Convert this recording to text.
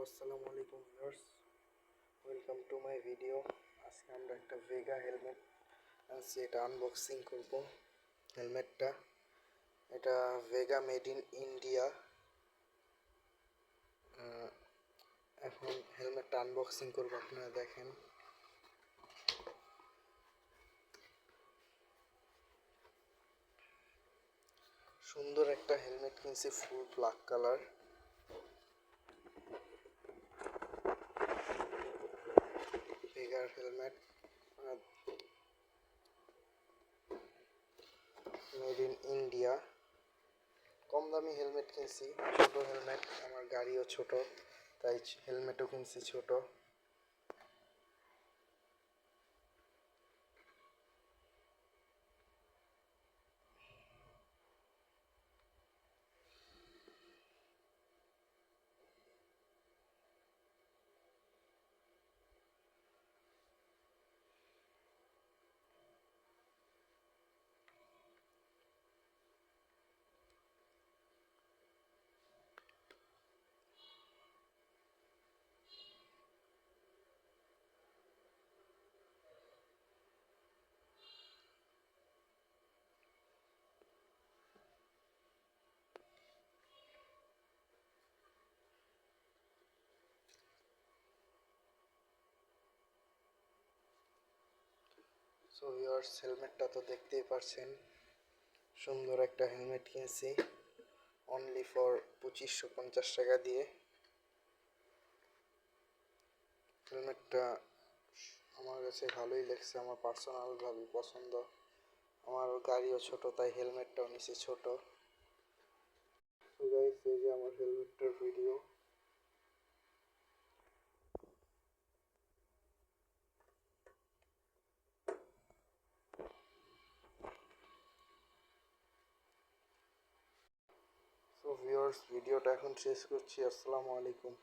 আসসালামু আলাইকুম viewers, welcome to my video. আজকে আমরা একটা ভেগা হেলমেট আনছি, এটা আনবক্সিং করব। হেলমেটটা এটা ভেগা মেড ইন ইন্ডিয়া। এখন হেলমেটটা আনবক্সিং করব, আপনারা দেখেন। সুন্দর একটা হেলমেট কিনছি, ফুল ব্ল্যাক কালার। ভেগার হেলমেট মেড ইন ইন্ডিয়া। কম দামি হেলমেট কিনছি, ছোট হেলমেট, আমার গাড়িও ছোট, তাই হেলমেটও কিনছি ছোট। সো ভিউয়ার্স, হেলমেটটা তো দেখতেই পারছেন, সুন্দর একটা হেলমেট কিনছি অনলি ফর 2550 টাকা দিয়ে। হেলমেটটা আমার কাছে ভালোই লাগছে, আমার পার্সোনালভাবে পছন্দ। আমার গাড়িও ছোট, তাই হেলমেটটাও নিচে ছোট। সো গাইস, এই যে আমার হেলমেটটার ভিডিও। সো ভিউয়ার্স, ভিডিওটা এখন শেষ করছি। আসসালামু আলাইকুম।